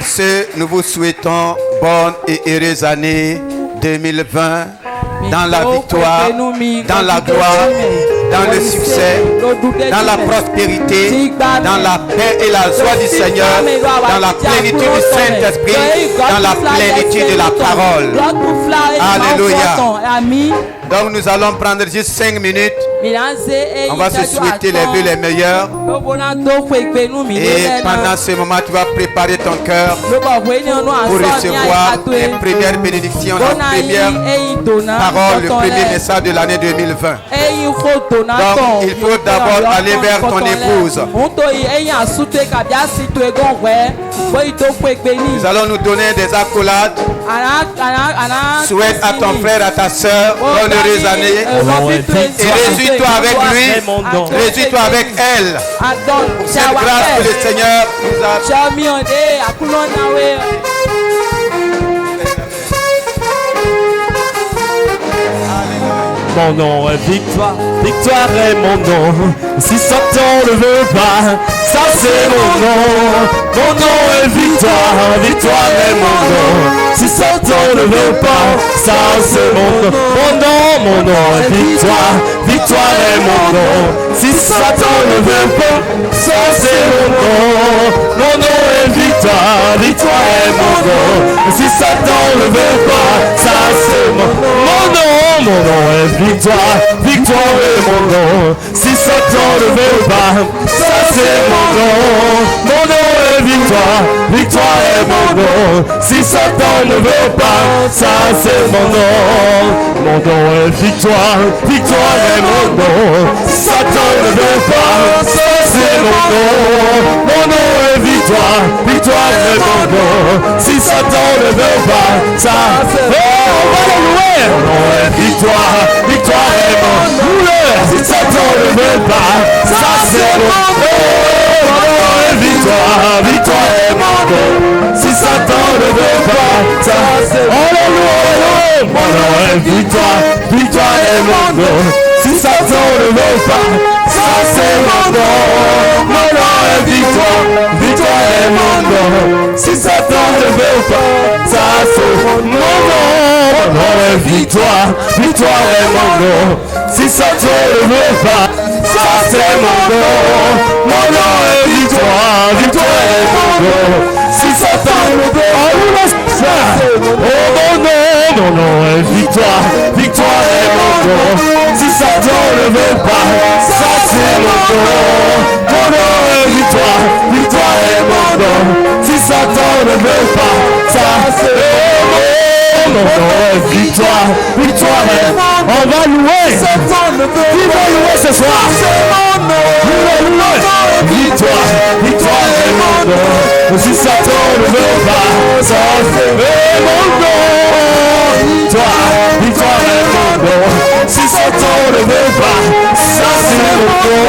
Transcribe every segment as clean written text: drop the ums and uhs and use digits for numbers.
Pour ce, nous vous souhaitons bonne et heureuse année 2020 dans la victoire, dans la gloire, dans le succès, dans la prospérité, dans la paix et la joie du Seigneur, dans la plénitude du Saint-Esprit, dans la plénitude de la parole. Alléluia. Donc nous allons prendre juste 5 minutes. On va se souhaiter les vœux les meilleurs. Et pendant ce moment, tu vas préparer ton cœur pour recevoir les premières bénédictions, la première parole, le premier message de l'année 2020. Donc il faut d'abord aller vers ton épouse. Nous allons nous donner des accolades. Souhaite à ton frère, à ta soeur, bonne heureuse année. Et réjouis-toi avec lui, réjouis-toi avec elle. Pour cette grâce que le Seigneur nous a. Mon nom est victoire, victoire est mon nom. Si Satan ne veut pas, ça c'est mon nom. Mon nom est victoire, victoire est mon nom. Si Satan ne veut pas, ça c'est mon nom. Mon nom est victoire, victoire est mon nom. Si Satan ne veut pas, ça c'est mon nom. Mon nom est victoire, victoire est mon nom. Si Satan ne veut pas, ça c'est mon nom. Mon nom est victoire, victoire est mon nom. Si Satan ne veut pas, ça c'est mon nom. Mon nom est victoire, victoire est mon nom. Si Satan ne veut pas, ça c'est mon nom. Mon nom est victoire, victoire est mon nom. Si Satan ne veut pas, ça c'est mon nom. Mon nom est victoire, victoire est mon nom. Si Satan ne veut pas, ça c'est mon nom. On va le louer. Mon nom est victoire, victoire est mon nom. Si Satan ne veut pas, ça c'est mon nom. Mon nom est victoire, victoire est mon nom. Si Satan ne veut pas, ça c'est mon nom. Mon nom est victoire, victoire est mon nom. Si Satan ne veut pas, ça c'est mon nom. Mon nom est victoire, victoire est mon nom. Si Satan ne veut pas, ça c'est mon nom. Mon nom est victoire, victoire est mon nom. Si Satan ne veut pas, ça c'est mon nom. Mon nom est victoire, victoire est mon nom. Si Satan ne veut pas, ça c'est mon nom. Mon nom est victoire, victoire est mon nom. Si Satan ne veut pas, ça c'est mon nom. Mon nom est victoire, victoire est mon nom. Si Satan ne veut pas, ça c'est mon nom. Mon nom est victoire, victoire est. On va louer. Qui va louer ce soir? On va louer. Victoire, victoire est mon nom. Si Satan ne veut pas, ça c'est mon nom. Victoire, victoire est mon nom. Si Satan ne veut pas, ça c'est mon nom.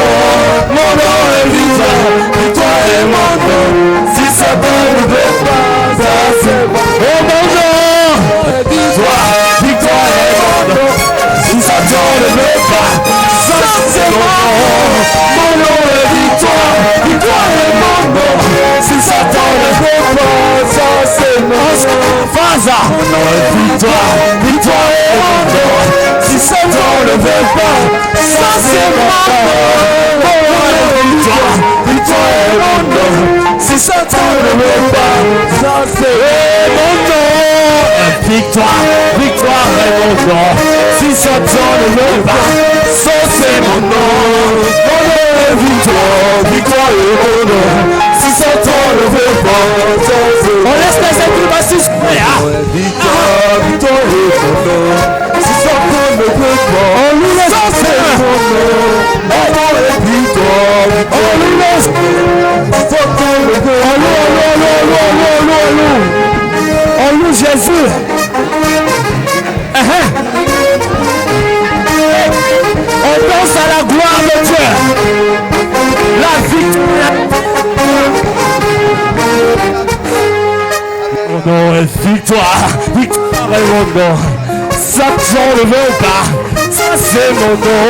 Mon nom est victoire, victoire est mon nom. Si Satan ne veut pas, ça c'est mon nom. Victoire, victoire est mon nom. Si Satan ne veut pas, ça c'est mon nom. Mon nom est victoire, victoire est mon nom. Si Satan ne veut pas, ça c'est mon nom. Faza, mon nom est victoire, victoire est mon nom. Si Satan ne veut pas, ça c'est mon nom. Mon nom est victoire, victoire est mon nom. Si Satan ne veut pas, ça c'est mon nom. Victoire, victoire est mon nom. Si Satan ne veut pas, ça c'est mon nom. Mon nom est victoire, victoire est mon nom. Si Satan ne veut pas, ça c'est mon nom. On laisse les acclamations se victoire, victoire est mon nom. Si Satan ne veut pas, on lui laisse, ça c'est mon nom. Mon nom est victoire, on lui laisse. Si Satan ne veut pas, on loue Jésus. On danse à la gloire de Dieu. La victoire. Mon nom est victoire. Victoire est mon nom. Satan ne veut pas. Ça c'est mon nom.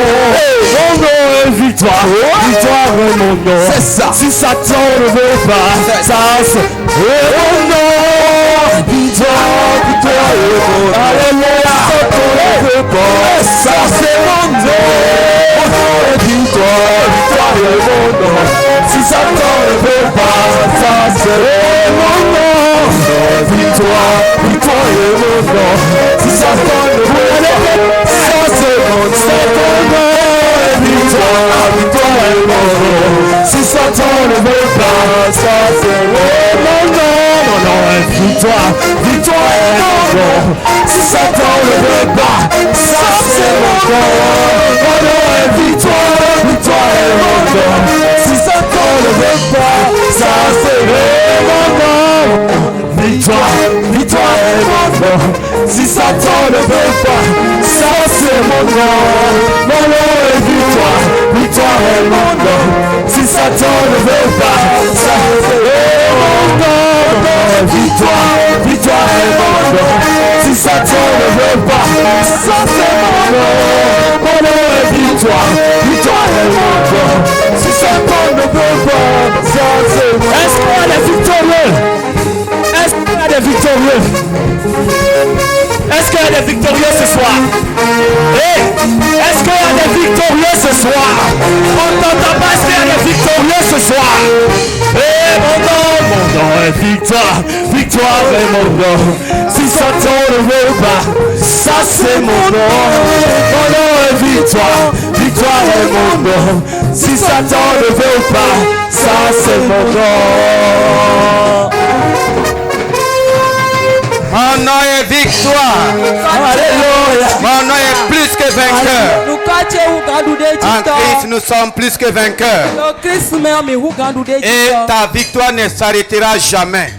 Mon nom est victoire. victoire. Victoire est mon nom. C'est ça. Si Satan ne veut pas, ça c'est mon nom. Victoire, victoire est mon nom. Alléluia. Satan ne veut pas, ça c'est mon nom. Victoire, victoire est mon nom. Si Satan ne veut pas, ça c'est mon nom. Victoire, victoire est mon nom. Si Satan ne veut pas, ça c'est mon nom. Victoire, victoire est mon nom. Si Satan ne veut pas, ça c'est mon nom. Mon nom est victoire, victoire est mon nom. Si Satan ne veut pas, ça c'est mon nom. Mon nom est victoire, victoire est mon nom. Si Satan ne veut pas, ça c'est mon nom. Victoire, victoire est mon nom. Si Satan ne veut pas, ça c'est mon nom. Mon nom est victoire, victoire est mon nom. Si Satan ne veut pas, ça c'est mon nom. Victoire, victoire est mon nom. Si Satan ne veut pas, ça c'est mon nom. Mon nom est victoire, victoire est mon nom. Si Satan ne veut pas, ça c'est mon nom. Est-ce qu'on a des victorieux? Est-ce qu'il y a des victorieux? Est-ce qu'il y a des victorieux ce soir? Hey, est-ce qu'il y a des victorieux ce soir? On t'entend pas, est-ce qu'il y a des victorieux ce soir? Hey, mon nom est victoire, victoire est mon nom. Si Satan ne veut pas, ça c'est mon nom. Mon nom est victoire, victoire est mon nom. Si Satan ne veut pas, ça c'est mon nom. Mon nom est victoire. Alléluia. Mon nom est plus que vainqueur. En Christ, nous sommes plus que vainqueurs. Et ta victoire ne s'arrêtera jamais.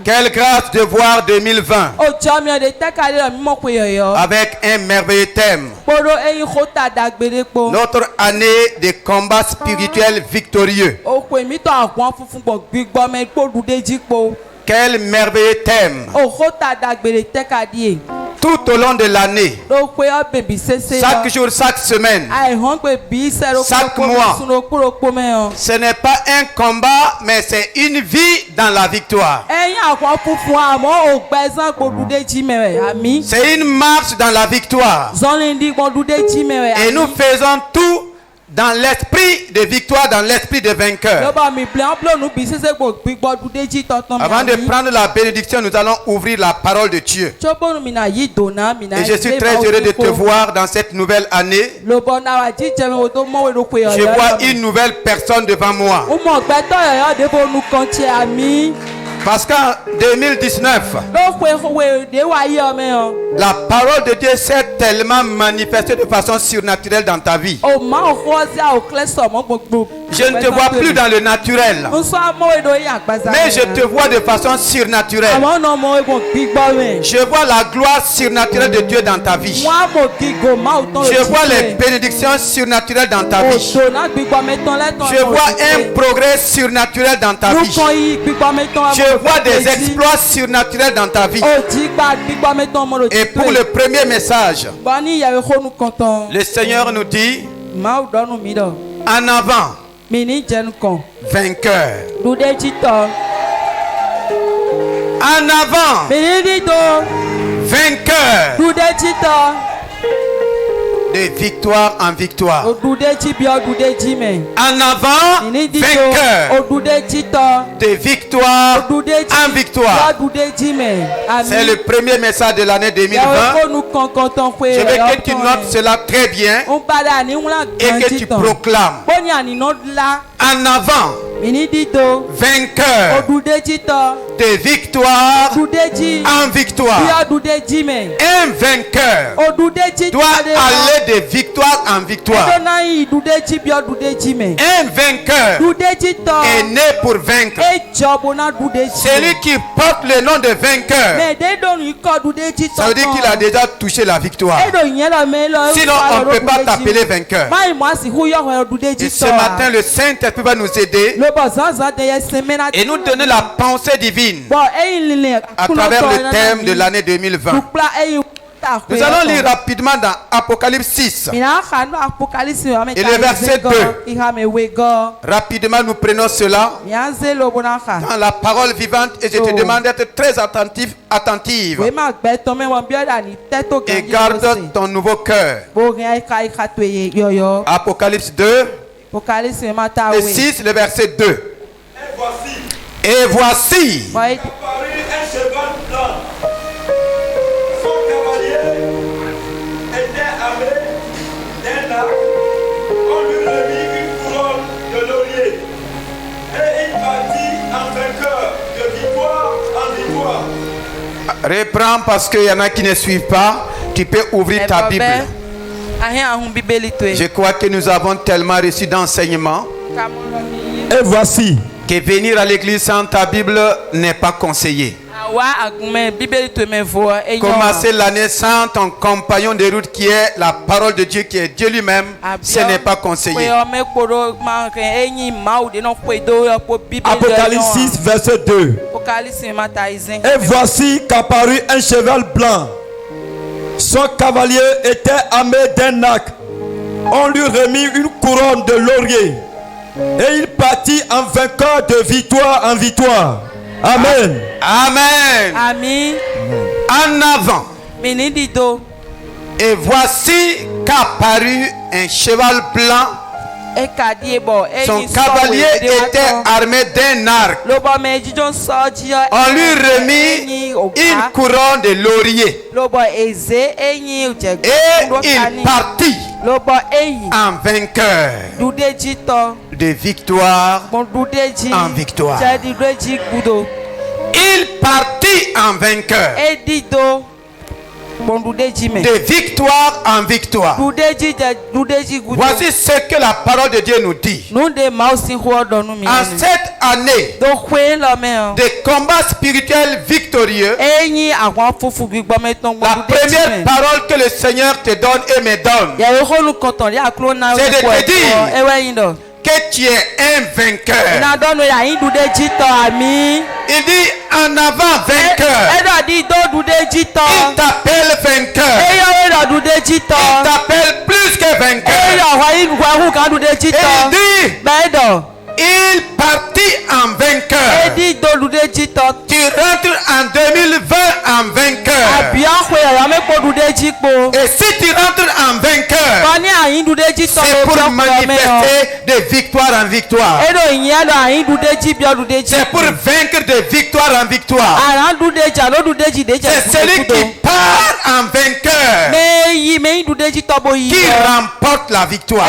Quelle grâce de voir 2020 avec un merveilleux thème. Notre année de combat spirituel victorieux. Quel merveilleux thème. Tout au long de l'année, chaque jour, chaque semaine, chaque mois, ce n'est pas un combat, mais c'est une vie dans la victoire. C'est une marche dans la victoire. Et nous faisons tout dans l'esprit de victoire, dans l'esprit de vainqueur. Avant de prendre la bénédiction, nous allons ouvrir la parole de Dieu. Et je suis très heureux de te voir dans cette nouvelle année. Je vois une nouvelle personne devant moi. Parce qu'en 2019, la parole de Dieu s'est tellement manifestée de façon surnaturelle dans ta vie. Je ne te vois plus dans le naturel, mais je te vois de façon surnaturelle. Je vois la gloire surnaturelle de Dieu dans ta vie. Je vois les bénédictions surnaturelles dans ta vie. Je vois un progrès surnaturel dans ta vie. Je vois des exploits surnaturels dans ta vie. Et pour le premier message, le Seigneur nous dit: en avant, vainqueur. En avant, vainqueur. De victoire en victoire. En avant, vainqueur. De victoire en victoire. C'est le premier message de l'année 2020. Je veux que tu notes cela très bien et que tu proclames. En avant, vainqueur. De victoire en victoire. Un vainqueur doit aller de victoire en victoire. Un vainqueur est né pour vaincre. Celui qui porte le nom de vainqueur, ça veut dire qu'il a déjà touché la victoire. Sinon, on ne peut pas t'appeler vainqueur. Et ce matin, le Saint-Esprit va nous aider et nous donner la pensée divine à travers le thème de l'année 2020. Nous allons lire rapidement dans Apocalypse 6. Et le verset 2. Rapidement, nous prenons cela dans la parole vivante et je te demande d'être très attentive. Et garde ton nouveau cœur. Apocalypse 2. Et 6, le verset 2. Et voici. Apparut un cheval blanc. Son cavalier était armé d'un arc. On lui remit une couronne de laurier. Et il partit en vainqueur de victoire en victoire. Reprends parce qu'il y en a qui ne suivent pas. Tu peux ouvrir ta Bible. Je crois que nous avons tellement reçu d'enseignements. Et voici. Que venir à l'église sans ta Bible n'est pas conseillé. Commencer l'année sans ton compagnon de route qui est la parole de Dieu, qui est Dieu lui-même, ce n'est pas conseillé. Apocalypse 6, verset 2. Et voici qu'apparut un cheval blanc. Son cavalier était armé d'un arc. On lui remit une couronne de laurier. Et il partit en vainqueur de victoire en victoire. Amen. Amen. Amen. En avant. Et voici qu'apparut un cheval blanc. Son cavalier était armé d'un arc. On lui remit une couronne de laurier. Et il partit en vainqueur de victoire en victoire. Il partit en vainqueur de victoire en victoire. Voici ce que la parole de Dieu nous dit. En cette année de combat spirituel victorieux, la première parole que le Seigneur te donne et me donne, c'est de te dire que tu es un vainqueur. Il dit en avant vainqueur. Il t'appelle vainqueur. Il t'appelle plus que vainqueur. Et il dit il partit en vainqueur. Tu rentres en 2020 en vainqueur. Et si tu rentres en vainqueur, c'est pour manifester de victoire en victoire. C'est pour vaincre de victoire en victoire. C'est celui qui part en vainqueur qui remporte la victoire.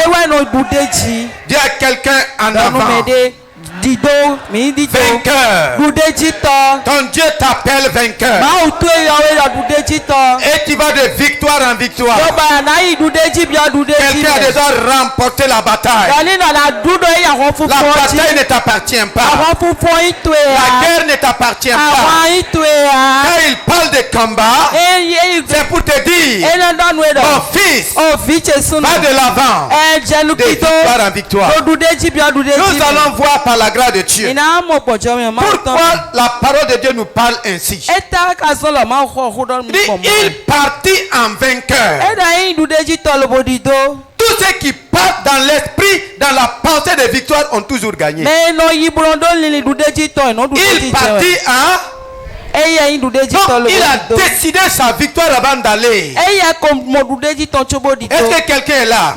Dis à quelqu'un en avant. Vainqueur. Ton Dieu t'appelle vainqueur. Et tu vas de victoire en victoire. Quelqu'un a déjà remporté la bataille. La bataille ne t'appartient pas. La guerre ne t'appartient pas. Quand il parle de combat, c'est pour te dire mon fils, va de l'avant de victoire en victoire. Nous allons voir par la grâce de Dieu pourquoi la parole de Dieu nous parle ainsi. Il partit en vainqueur. Tous ceux qui partent dans l'esprit, dans la pensée de victoire ont toujours gagné. Il partit en donc il a décidé sa victoire avant d'aller. Est-ce que quelqu'un est là?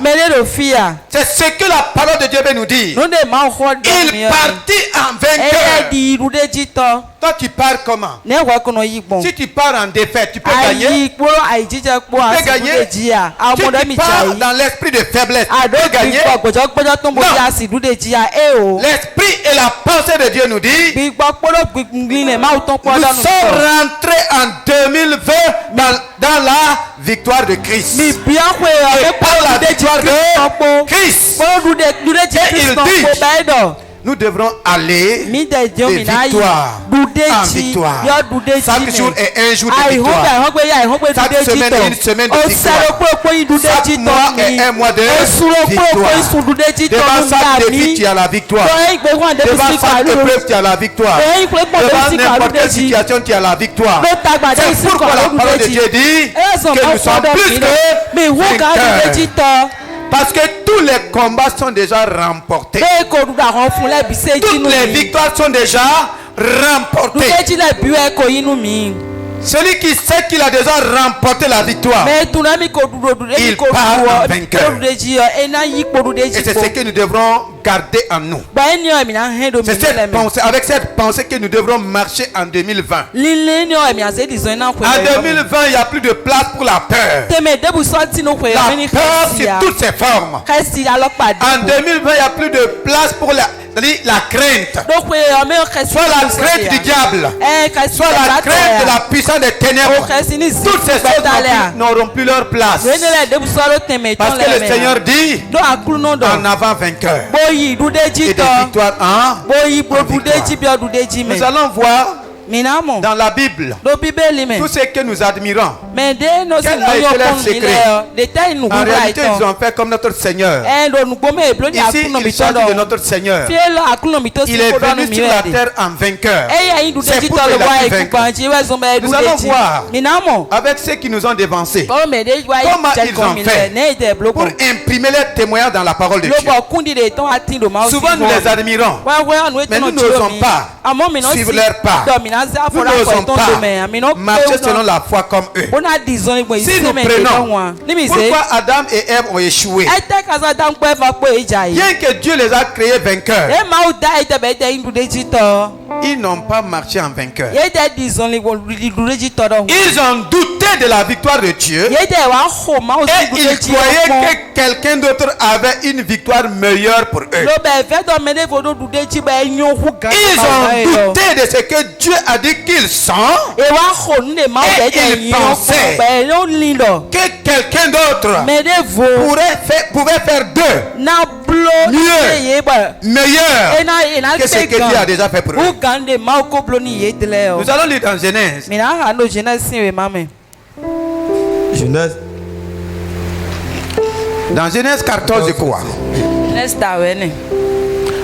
C'est ce que la parole de Dieu veut nous dire. Il partit en vainqueur. Toi tu pars comment? Si tu pars en défaite, tu peux gagner. Tu peux gagner. Si tu pars dans l'esprit de faiblesse, tu peux gagner. Non. L'esprit et la pensée de Dieu nous dit nous sommes rentrés en 2020 dans la victoire de Christ. Et par la victoire de Christ, et il dit nous devrons aller de victoire en victoire. Chaque jour est un jour de victoire. Chaque semaine est une semaine de victoire. Chaque mois est un mois de victoire. Devant chaque défi, tu as la victoire. Devant chaque épreuve, tu as la victoire. Devant n'importe quelle situation, tu as la victoire. C'est pourquoi la parole de Dieu dit que nous sommes plus que vainqueurs. Parce que tous les combats sont déjà remportés. Toutes les victoires sont déjà remportées. Celui qui sait qu'il a déjà remporté la victoire, il part en vainqueur. Et c'est ce que nous devrons garder en nous. C'est avec cette pensée que nous devrons marcher en 2020. En 2020, il n'y a plus de place pour la peur. La peur sur toutes ses formes. En 2020, il n'y a plus de place pour la crainte. Soit la crainte du diable, soit la crainte de la puissance des ténèbres. Toutes ces choses n'auront plus leur place. Parce que le Seigneur dit en avant vainqueur. Et de victoire en victoire. Nous allons voir dans la Bible tout ce que nous admirons. Quel a été leur secret? En réalité, ils ont fait comme notre Seigneur. Ici, il s'agit de notre Seigneur. Il est venu sur la terre en vainqueur. C'est pour qu'il a pu vaincre. Nous allons voir avec ceux qui nous ont dévancés comment ils ont fait pour imprimer les témoignages dans la parole de Dieu. Souvent nous les admirons, mais nous n'osons pas suivre leur pas. Nous n'osons pas marcher selon la foi comme eux. Si nous prenons pourquoi Adam et Ève ont échoué, bien que Dieu les a créés vainqueurs, ils n'ont pas marché en vainqueur. Ils ont douté de la victoire de Dieu et ils croyaient que quelqu'un d'autre avait une victoire meilleure pour eux. Ils ont douté de ce que Dieu a dit qu'ils sont et ils pensaient que quelqu'un d'autre pouvait faire d'eux mieux, meilleur que ce que Dieu a déjà fait pour eux. Nous allons lire dans Genèse. Dans Genèse 14, je crois.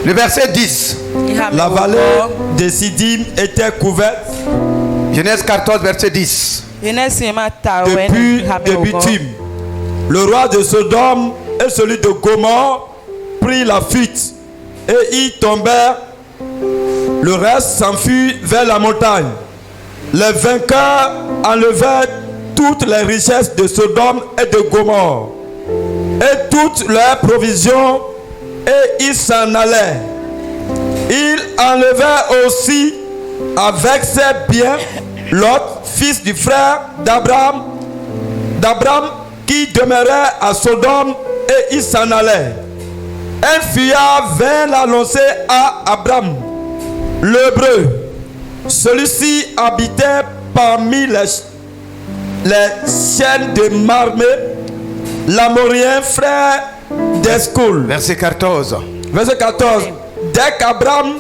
Le verset 10. La vallée de Siddim était couverte. Genèse 14, verset 10. De bitume. Le roi de Sodome et celui de Gomorrhe prit la fuite et y tombèrent. Le reste s'enfuit vers la montagne. Les vainqueurs enlevèrent toutes les richesses de Sodome et de Gomorrhe et toutes leurs provisions et ils s'en allèrent. Ils enlevèrent aussi avec ses biens Lot, fils du frère d'Abraham, qui demeurait à Sodome et il s'en allait. Un fuyard vint l'annoncer à Abraham, l'Hébreu. Celui-ci habitait parmi les chaînes de Mamré, l'Amorien frère d'Escol. Verset 14. Verset 14. Dès qu'Abraham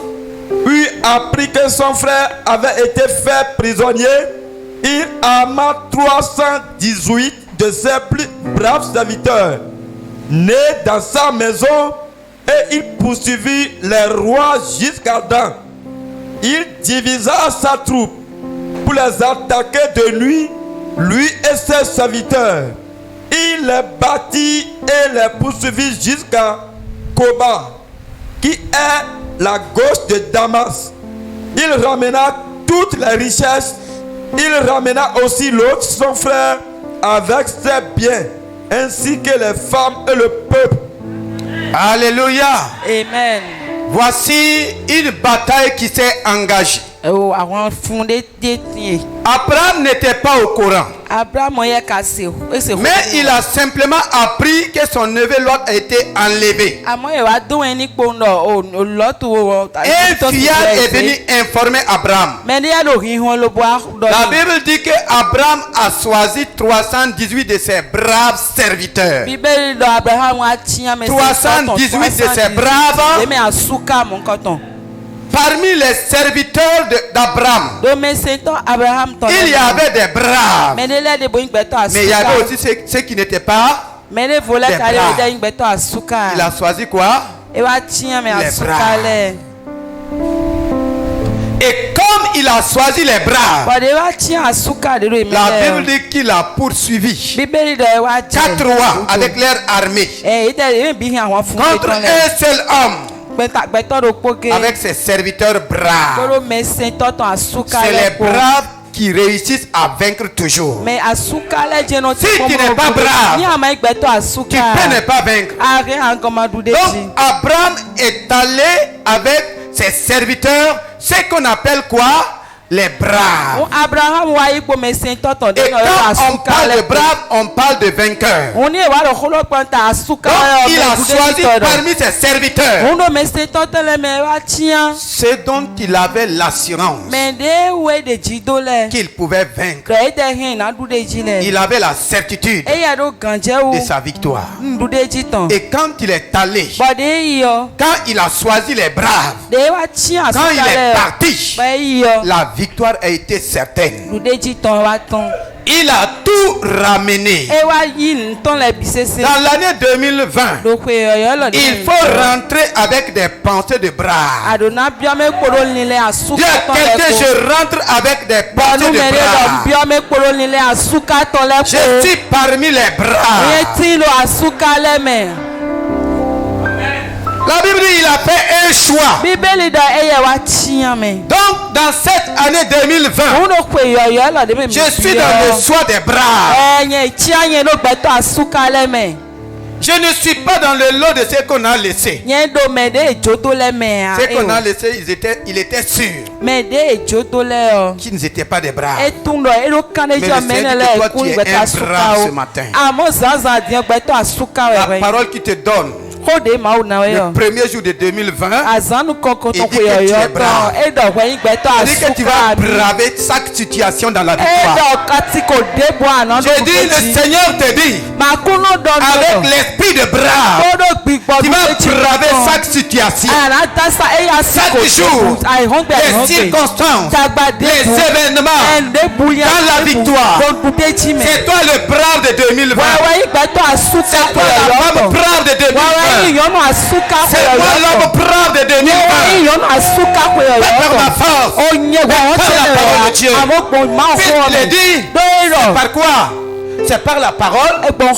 eut appris que son frère avait été fait prisonnier, il arma 318 de ses plus braves serviteurs, nés dans sa maison, et il poursuivit les rois jusqu'à Dan. Il divisa sa troupe pour les attaquer de nuit, lui et ses serviteurs. Il les battit et les poursuivit jusqu'à Koba, qui est la gauche de Damas. Il ramena toutes les richesses. Il ramena aussi l'autre, son frère, avec ses biens, ainsi que les femmes et le peuple. Alléluia. Amen. Voici une bataille qui s'est engagée. Abraham n'était pas au courant. Mais il a simplement appris que son neveu Lot a été enlevé. Un fiel est venu informer Abraham. La Bible dit que Abraham a choisi 318 de ses braves serviteurs. 318 de ses braves. Parmi les serviteurs d'Abraham, il y avait des braves. Mais il y avait aussi ceux qui n'étaient pas des braves. Il a choisi quoi? Les braves. Et comme il a choisi les braves, la Bible dit qu'il a poursuivi 4 rois avec leur armée contre un seul homme. Avec ses serviteurs braves. C'est les braves qui réussissent à vaincre toujours. Si tu n'es pas brave, tu peux ne pas vaincre. Donc Abraham est allé avec ses serviteurs, ce qu'on appelle quoi? Les braves. Et quand on parle de braves, on parle de vainqueurs. Donc il a choisi parmi ses serviteurs ce dont il avait l'assurance qu'il pouvait vaincre. Il avait la certitude de sa victoire. Et quand il est allé, quand il a choisi les braves, quand il est parti, la victoire a été certaine. Il a tout ramené. Dans l'année 2020, il faut rentrer avec des pensées de braves. Dis à quelqu'un, je rentre avec des pensées de braves. Je suis parmi les braves. La Bible dit qu'il a fait un choix. Donc dans cette année 2020, je suis dans le choix des braves. Je ne suis pas dans le lot de ceux qu'on a laissés. Ceux qu'on a laissés, il était sûr qu'ils n'étaient pas des braves. Mais le Seigneur dit que toi tu es un brave ce matin. La parole qui te donne le premier jour de 2020, il dit que tu es brave. Il dit que tu vas braver chaque situation dans la victoire. Je dis, le Seigneur te dit, avec l'esprit de brave, tu vas braver chaque situation, chaque jour, les circonstances, les événements, dans la victoire. C'est toi le brave de 2020. C'est toi la femme brave de 2020. C'est moi l'homme brave de 2020. Pas par ma force, mais par la parole de Dieu. Puis il dit, c'est par quoi? C'est par la parole et par le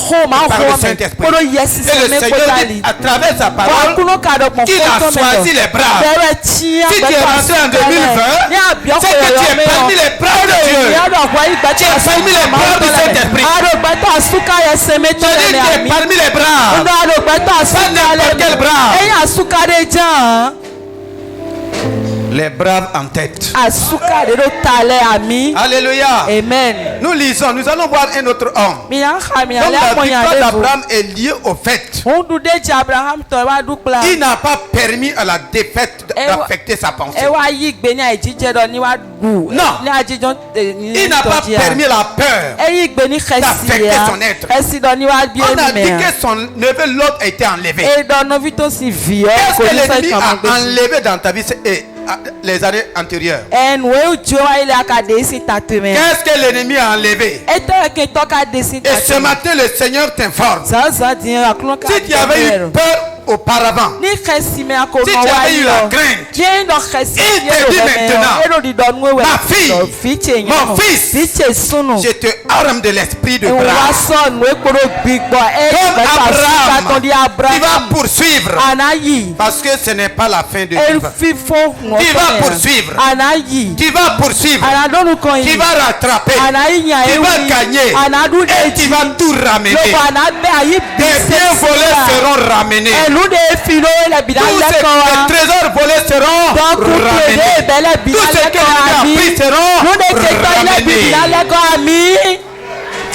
Saint-Esprit. Et le Seigneur dit à travers sa parole qu'il a choisi les braves. Si tu es rentré en 2020, c'est que tu es parmi les braves de Dieu. Tu es parmi les braves du Saint-Esprit. Je dis que tu es parmi les braves. Pas n'importe quel brave. Les braves en tête. Alléluia. Amen. Nous lisons, nous allons voir un autre homme. Donc la victoire d'Abraham est liée au fait. Il n'a pas permis à la défaite d'affecter sa pensée. Non. Il n'a pas permis à la peur d'affecter son être. On a dit que son neveu Lot a été enlevé. Qu'est-ce que l'ennemi a enlevé dans ta vie les années antérieures? Qu'est-ce que l'ennemi a enlevé? Et ce matin, le Seigneur t'informe. Si tu avais eu peur auparavant, si tu avais eu la crainte, il te dit maintenant, ma fille, mon fils, je te arme de l'esprit de grâce. Comme Abraham, tu vas poursuivre, parce que ce n'est pas la fin de vivre. Tu vas poursuivre, tu vas poursuivre, tu vas rattraper, tu vas gagner, et tu vas tout ramener. Tes biens volés seront ramenés. Tous les trésors volés seront ramenés. Tout ce que l'ennemi a pris seront ramenés.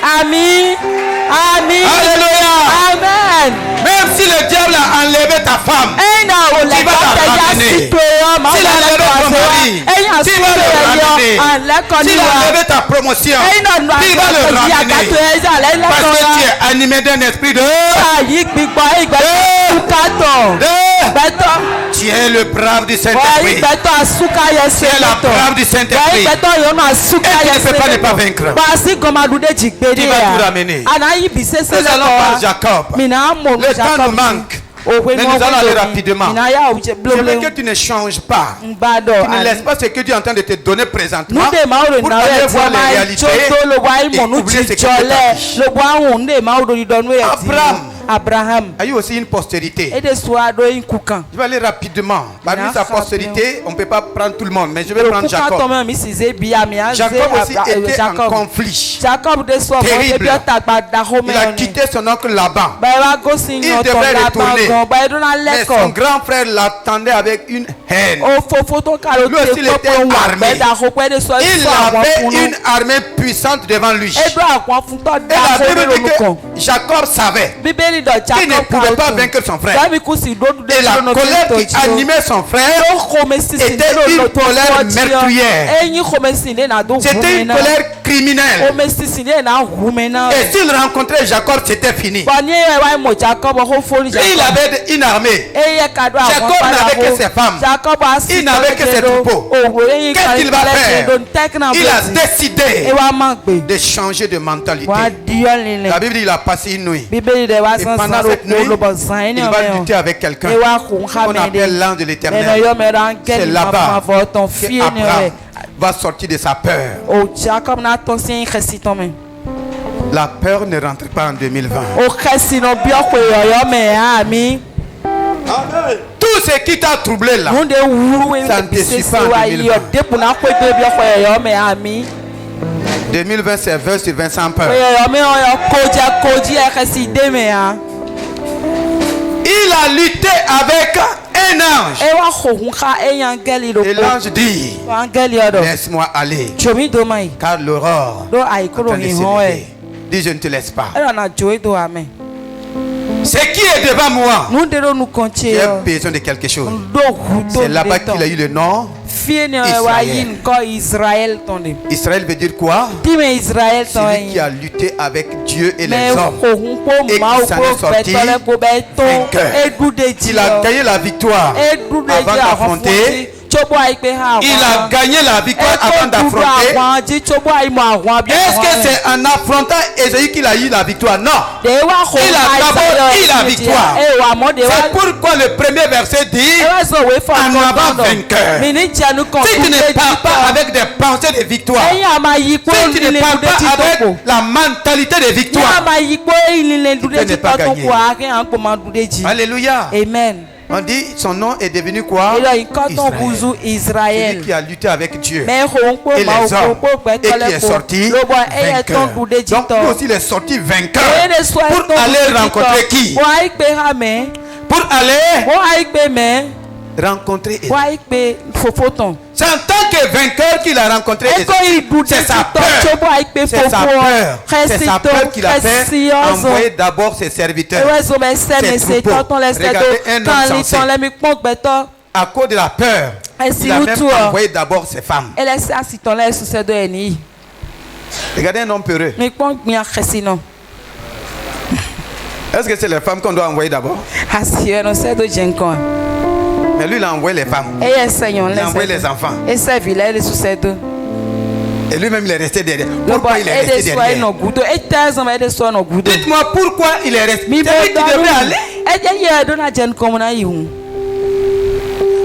Amen. Amen. Alléluia. Amen. Même si le diable a enlevé ta femme, tu vas la ramener. S'il a enlevé ton mari, tu vas le ramener. S'il a enlevé ta promotion, tu vas le ramener. Parce que tu es animé d'un esprit de... Tu es le brave du Saint-Esprit. Tu es la brave du Saint-Esprit. Et tu ne peux pas ne pas vaincre. Tu vas tout ramener. Nous allons par Jacob. Le temps nous manque. Mais nous allons aller rapidement. Je veux que tu ne changes pas. Tu ne laisses pas ce que Dieu est en train de te donner présentement pour aller voir les réalités et oublier ce que Dieu t'a dit. Abraham a eu aussi une postérité. Je vais aller rapidement. Parmi sa postérité, on ne peut pas prendre tout le monde, mais je vais prendre Jacob. Jacob aussi était en conflit terrible. Il a quitté son oncle Laban. Il devait retourner, mais son grand frère l'attendait avec une haine. Lui aussi, il était armé. Il avait une armée puissante devant lui. Et la Bible dit que Jacob savait qu'il ne pouvait pas vaincre son frère. Et la colère qui animait son frère était une colère meurtrière. C'était une colère criminelle. Et s'il rencontrait Jacob, c'était fini. Il avait une armée. Jacob n'avait que ses femmes. Il n'avait que ses troupeaux. Qu'est-ce qu'il va faire? Il a décidé de changer de mentalité. La Bible dit qu'il a passé une nuit. Et pendant cette nuit, il va lutter avec quelqu'un qu'on appelle l'ange de l'Éternel. C'est là-bas que Abraham va sortir de sa peur. La peur ne rentre pas en 2020. Tout ce qui t'a troublé là, ça ne te suit pas en 2020. 2020 c'est 20 sur 20 sans peur. Il a lutté avec un ange. Et l'ange dit, laisse-moi aller, car l'aurore est en train de se lever. Dis, je ne te laisse pas. Ce qui est devant moi, j'ai besoin de quelque chose. C'est là-bas qu'il a eu le nom Israël. Israël veut dire quoi? Celui qui a lutté avec Dieu et les hommes et qui s'en est sorti vainqueur. Il a gagné la victoire avant d'affronter. Il a gagné la victoire avant d'affronter. Est-ce que c'est en affrontant Ésaïe qu'il a eu la victoire? Non. Il a d'abord eu la victoire. C'est pourquoi le premier verset dit en avant vainqueur. Si tu ne parles pas avec des pensées de victoire, si tu ne parles pas avec la mentalité de victoire, tu ne peux pas gagner. Alléluia. Amen. On dit son nom est devenu quoi? Israël. Celui qui a lutté avec Dieu et les hommes et qui est sorti vainqueur. Donc lui aussi il est sorti vainqueur pour aller rencontrer qui? Pour aller rencontrer. C'est en tant que vainqueur qu'il a rencontré. C'est sa peur. C'est sa peur. C'est sa peur qu'il a fait envoyer d'abord ses serviteurs, ses troupeaux. Regardez un homme sensé. À cause de la peur, il a même envoyé d'abord ses femmes. Regardez un homme peureux. Est-ce que c'est les femmes qu'on doit envoyer d'abord? Mais lui, il a envoyé les femmes. Il a envoyé les enfants. Et lui-même, il est resté derrière. Pourquoi il est resté derrière? Dites-moi pourquoi il est resté. C'est lui qui devait aller.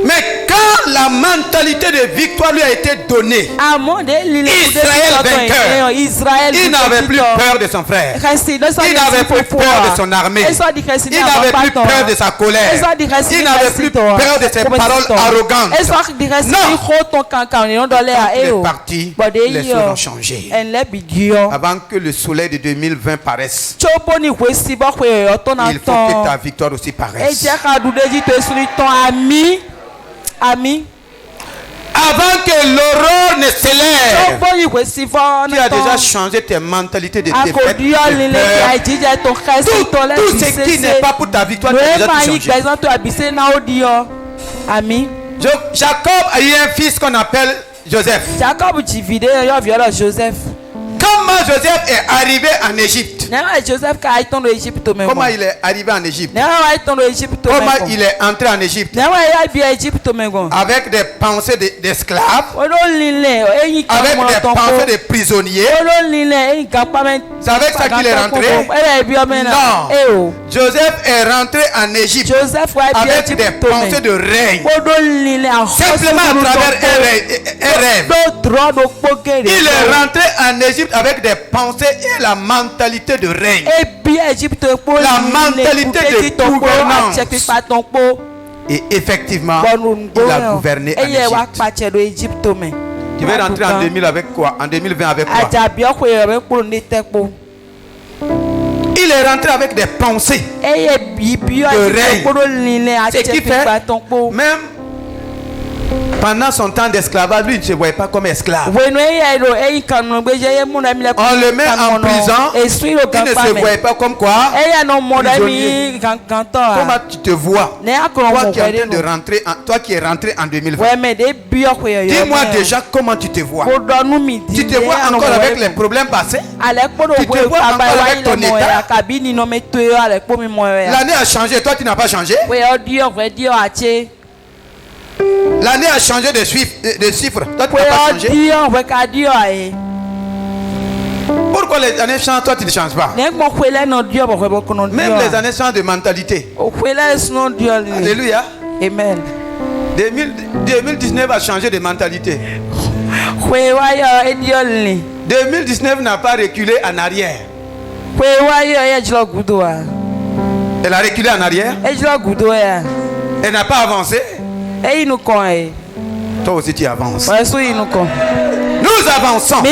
Mais quand la mentalité de victoire lui a été donnée, Israël vainqueur, il n'avait plus peur de son frère. Il n'avait plus peur de son armée. Il n'avait plus peur de sa colère. Il n'avait plus peur de ses paroles arrogantes. Non. Il est parti. Les choses ont changé. Avant que le soleil de 2020 paraisse, il faut que ta victoire aussi paraisse. Avant que l'aurore ne s'élève, tu as déjà changé tes mentalités de défaite, de peur. Tout ce qui n'est pas pour ta victoire, tu as déjà tout changé. Amen. Jacob a eu un fils qu'on appelle Joseph. Comment Joseph est arrivé en Égypte? Comment il est arrivé en Égypte? Comment il est entré en Égypte? Avec des pensées d'esclaves, avec des pensées de prisonniers. C'est avec ça qu'il est rentré? Non. Joseph est rentré en Égypte avec des pensées de règne. Simplement à travers un rêve. Il est rentré en Égypte avec des pensées et la mentalité de règne. La mentalité de gouvernance. Et effectivement, il a gouverné en Égypte. Tu veux rentrer en 2000 avec quoi? En 2020 avec quoi? Il est rentré avec des pensées de règne. Ce qui fait, même pendant son temps d'esclavage, lui, il ne se voyait pas comme esclave. On le met en prison. Il ne se voyait pas comme quoi? Prisonnier. Comment tu te vois? Toi qui es rentré en 2020. Dis-moi déjà comment tu te vois. Tu te vois encore avec les problèmes passés? Tu te vois encore avec ton état? L'année a changé, toi tu n'as pas changé? L'année a changé de chiffres. Toi, tu n'as pas changé. Pourquoi les années changent, toi, tu ne changes pas? Même les années changent de mentalité. Alléluia. Amen. 2019 a changé de mentalité. 2019 n'a pas reculé en arrière. Elle a reculé en arrière. Elle n'a pas avancé. Toi aussi tu avances. Nous avançons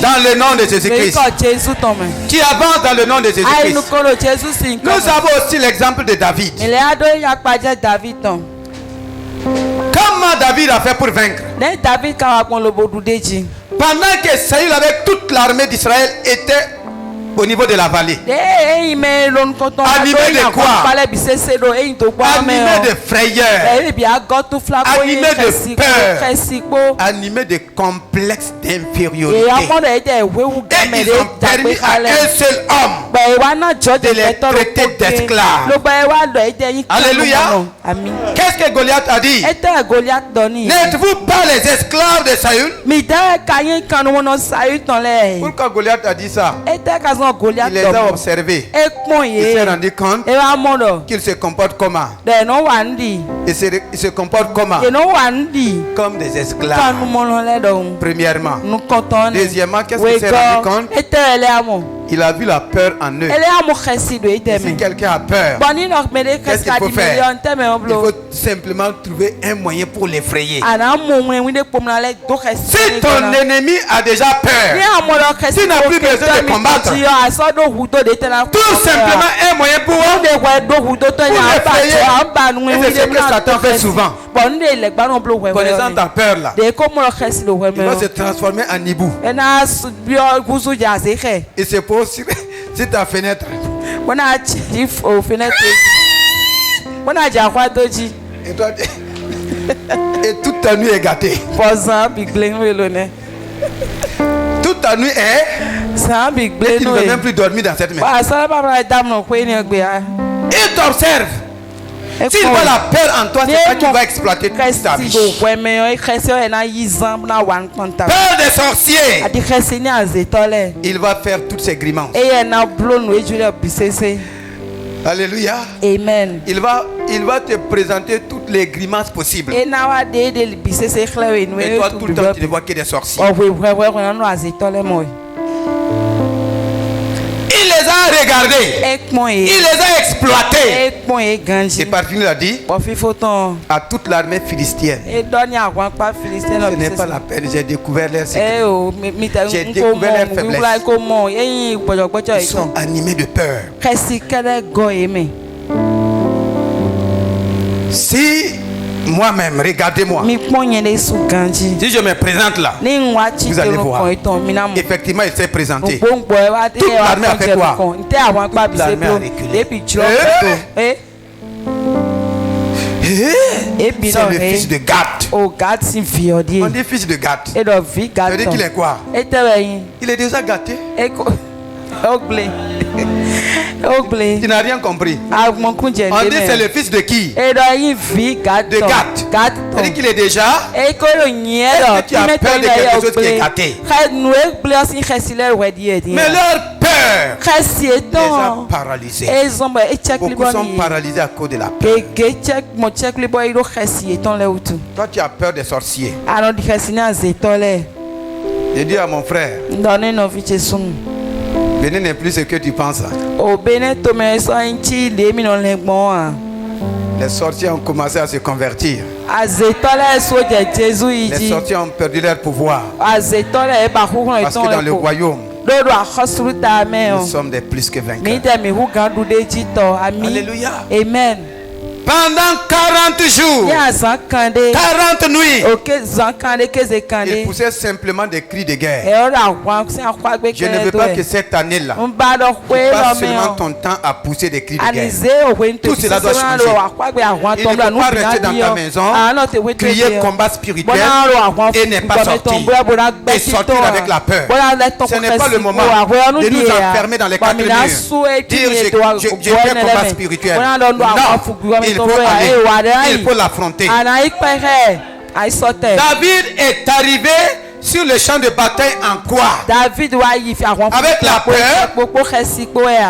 dans le nom de Jésus-Christ. Tu avances dans le nom de Jésus-Christ. Nous avons aussi l'exemple de David. Comment David a fait pour vaincre? Pendant que Saül avec toute l'armée d'Israël était au niveau de la vallée. Animé de quoi? Animé de frayeur. Animé de peur. Animé de complexe d'infériorité. Et ils ont permis à un seul homme de les traiter d'esclaves. Alléluia. Qu'est-ce que Goliath a dit? N'êtes-vous pas les esclaves de Saül? Pourquoi Goliath a dit ça? Il les a observés. Il s'est rendu compte qu'ils se comportent comment? Ils se comportent comment? Comme des esclaves. Premièrement. Deuxièmement, qu'est-ce qu'il s'est rendu compte? Il a vu la peur en eux. Et si quelqu'un a peur, qu'est-ce qu'il faut faire? Il faut simplement trouver un moyen pour l'effrayer. Si ton ennemi a déjà peur, tu n'as plus besoin de combattre. Tout simplement un moyen pour l'effrayer. Et c'est ce que Satan fait souvent. Connaissant ta peur là, il va se transformer en hibou. Et c'est pour sur ta fenêtre. Et toi, et toute ta nuit est gâtée. Toute ta nuit est. Et tu ne vas même plus dormir dans cette maison. Il t'observe. S'il voit la peur en toi, c'est ça qui va exploiter toute ta vie. Peur des sorciers. Il va faire toutes ces grimaces. Alléluia. Amen. Il va te présenter toutes les grimaces possibles. Et toi, tout le temps, tu ne vois que des sorciers. Il les a regardés. Il les a exploités. Et par finir, il a dit à toute l'armée philistine. Ce n'est pas la peine, j'ai découvert leurs secrets. J'ai découvert leurs faiblesses. Ils sont animés de peur. Si Moi-même, regardez-moi. Si je me présente là, vous allez voir. Effectivement, il s'est présenté. Toute l'armée a fait quoi? Toute l'armée a reculé. C'est le fils de Gath. On dit fils de Gath. Ça veut dire qu'il est quoi? Il est déjà gâté. Tu n'as rien compris. On dit c'est le fils de qui? De Gath. Ça veut dire qu'il est déjà. Est-ce que tu as peur de quelque chose qui est gâté? Mais leur peur les a paralysés. Beaucoup sont paralysés à cause de la peur. Toi tu as peur des sorciers. Je dis à mon frère, Bénin n'est plus ce que tu penses. Les sorciers ont commencé à se convertir. Les sorciers ont perdu leur pouvoir. Parce que dans le royaume, nous sommes des plus que vainqueurs. Alléluia. Amen. Pendant 40 jours, 40 nuits, il poussait simplement des cris de guerre. Je ne veux pas que cette année-là, tu passes seulement ton temps à pousser des cris de guerre. Tout cela doit changer. Il ne faut pas rester dans ta maison, crier combat spirituel et ne pas sortir. Et sortir avec la peur. Ce n'est pas le moment de nous enfermer dans les quatre murs. Dire je fais combat spirituel. Non. Il faut aller, il faut l'affronter. David est arrivé sur le champ de bataille en quoi? Avec la peur,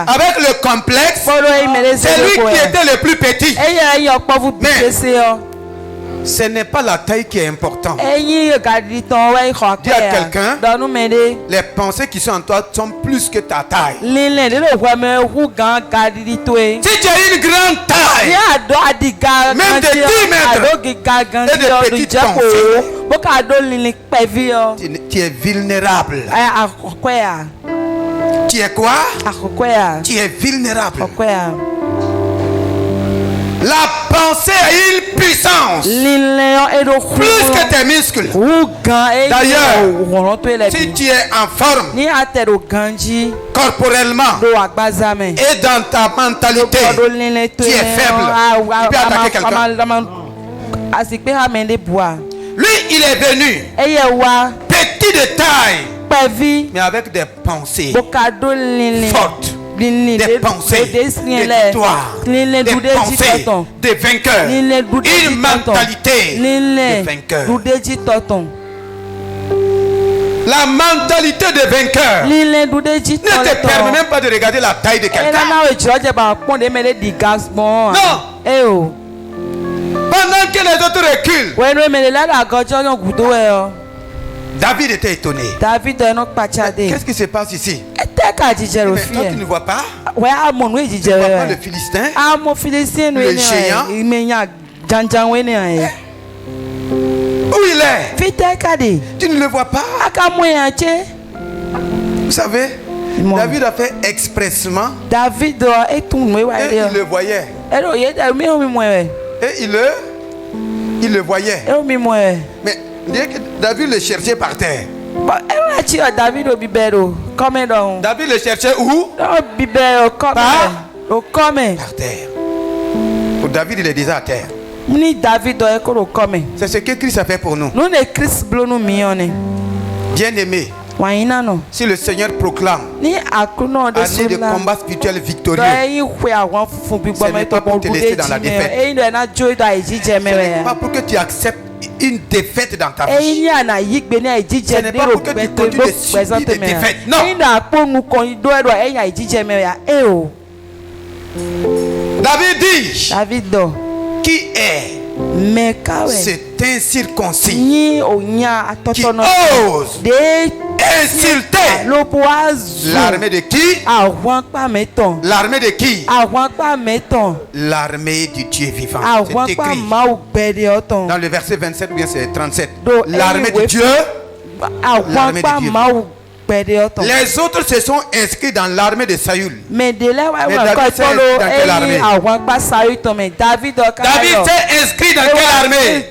avec le complexe. C'est lui qui était le plus petit. Mais ce n'est pas la taille qui est importante. Dis à quelqu'un, les pensées qui sont en toi sont plus que ta taille. Si tu as une grande taille, même de 10 mètres, et de petites pensées, tu es vulnérable. Tu es quoi? Tu es vulnérable. La pensée a une puissance plus que tes muscles. D'ailleurs, si tu es en forme corporellement et dans ta mentalité, tu es faible. Tu peux attaquer quelqu'un. Lui, il est venu petit de taille, mais avec des pensées fortes. Des pensées de victoire, des pensées de vainqueur, une mentalité de vainqueur. La mentalité de vainqueur ne te permet même pas de regarder la taille de quelqu'un. Non. Pendant que les autres reculent, David était étonné. Qu'est-ce qui se passe ici? Mais toi, tu ne vois pas? Tu ne vois pas le Philistin? Le géant? Où il est? Tu ne le vois pas? Vous savez, David a fait expressement. Et il le voyait. Et il le voyait. Mais David le cherchait par terre. David le cherchait où? Par terre. Pour David, il est déjà à terre. C'est ce que Christ a fait pour nous. Bien-aimé, si le Seigneur proclame année de combat spirituel victorieux, ce n'est pas pour te laisser dans la défaite. Ce n'est pas pour que tu acceptes une défaite dans ta vie. Ce n'est pas pour que tu continues de subir des défaites. Non. David dit, qui est cet incirconcis qui ose insulter l'armée de qui? L'armée de qui? L'armée du Dieu vivant. C'est écrit dans le verset 27 ou bien c'est 37. L'armée de Dieu. L'armée de Dieu. Les autres se sont inscrits dans l'armée de Saül. Mais David s'est inscrit dans quelle armée? David s'est inscrit dans quelle armée?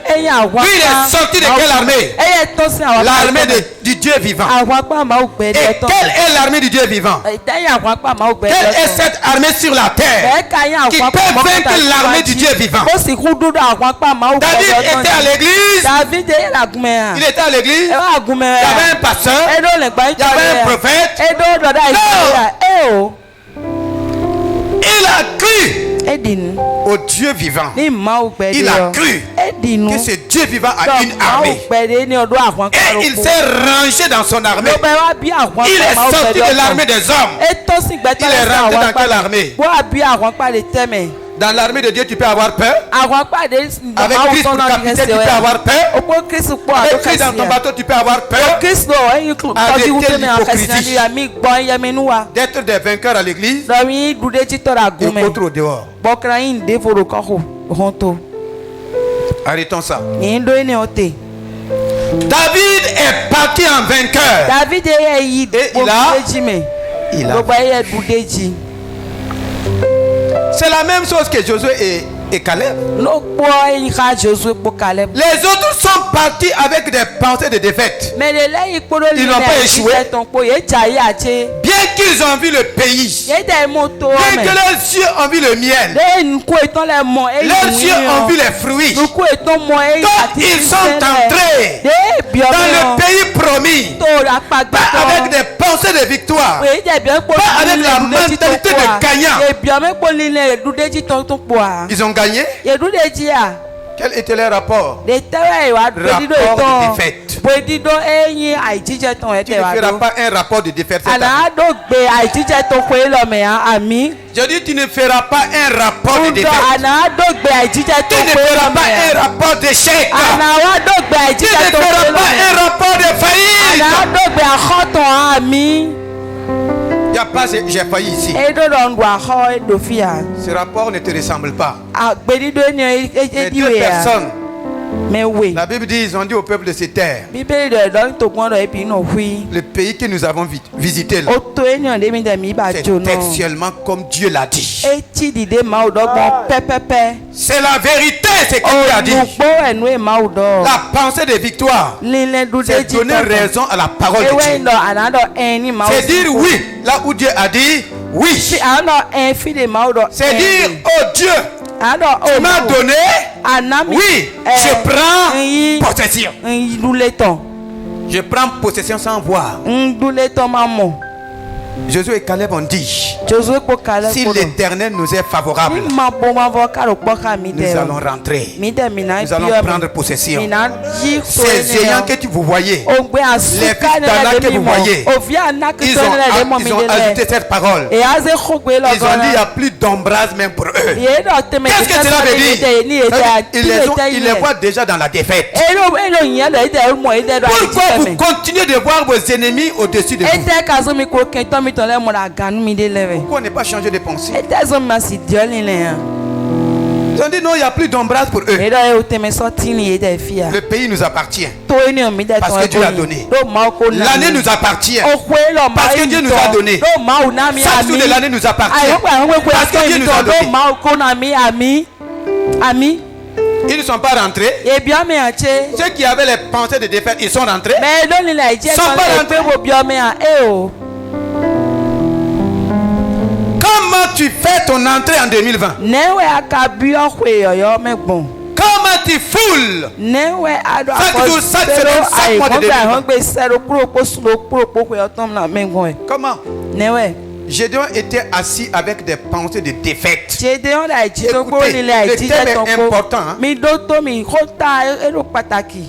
Lui, il est sorti de quelle armée? L'armée du Dieu vivant. Et quelle est l'armée du Dieu vivant? Quelle est cette armée sur la terre qui peut vaincre l'armée du Dieu vivant? David était à l'église. Il était à l'église. Il y avait un pasteur. Il y avait un prophète. Non. Il a cru au Dieu vivant. Il a cru que ce Dieu vivant a une armée. Et il s'est rangé dans son armée. Il est sorti de l'armée des hommes. Il est rentré dans quelle armée? Dans l'armée de Dieu, tu peux avoir peur. Avec Christ pour capitaine, tu peux avoir peur. Avec Christ dans ton bateau, tu peux avoir peur. Arrêtez l'hypocrisie. D'être des vainqueurs à l'église et autres au dehors. Arrêtons ça. David est parti en vainqueur. Et il a c'est la même chose que Josué et Caleb. Les autres sont partis avec des pensées de défaite. Ils n'ont pas échoué. Bien qu'ils ont vu le pays, bien que leurs yeux ont vu le miel, leurs yeux ont vu les fruits. Quand ils sont entrés dans le pays promis, pas avec des pensées de victoire, pas avec la mentalité de gagnant. Ils ont gagné. Quel était leur rapport? Rapport de défaite. Tu ne feras pas un rapport de défaite cette année. Je dis tu ne feras pas un rapport de défaite. Tu ne feras pas un rapport d'échec. Tu ne feras pas un rapport de faillite. Il n'y a pas j'ai failli ici. Ce rapport ne te ressemble pas. Les deux personnes. La Bible dit, ils ont dit au peuple de ces terres, le pays que nous avons visité là, c'est textuellement comme Dieu l'a dit. C'est la vérité, c'est comme Dieu a dit. La pensée de victoire, c'est donner raison à la parole de Dieu. C'est dire oui, là où Dieu a dit oui. C'est dire, oh Dieu, tu m'as donné, oui, je prends possession. Je prends possession sans voir. Josué et Caleb ont dit, si l'Éternel nous est favorable, nous allons rentrer. Nous allons prendre possession. Ces géants que vous voyez, les fils d'Anak que vous voyez, ils ont ajouté cette parole. Ils ont dit, il n'y a plus d'ombrage même pour eux. Qu'est-ce que cela veut dire? Ils les voient déjà dans la défaite. Pourquoi vous continuez de voir vos ennemis au-dessus de vous? Pourquoi on n'est pas changé de pensée? Ils ont dit non, il n'y a plus d'ombrage pour eux. Le pays nous appartient parce que Dieu l'a donné. L'année nous appartient parce que Dieu nous a donné. Chaque jour de l'année nous appartient parce que Dieu nous a donné. Ils ne sont pas rentrés. Ceux qui avaient les pensées de défaite, ils sont rentrés. Ils ne sont pas rentrés. Comment tu fais ton entrée en 2020? Comment tu foules? Chaque jour, chaque semaine, chaque mois de 2020. Comment? Gédéon était assis avec des pensées de défaite. Écoutez, le thème est important.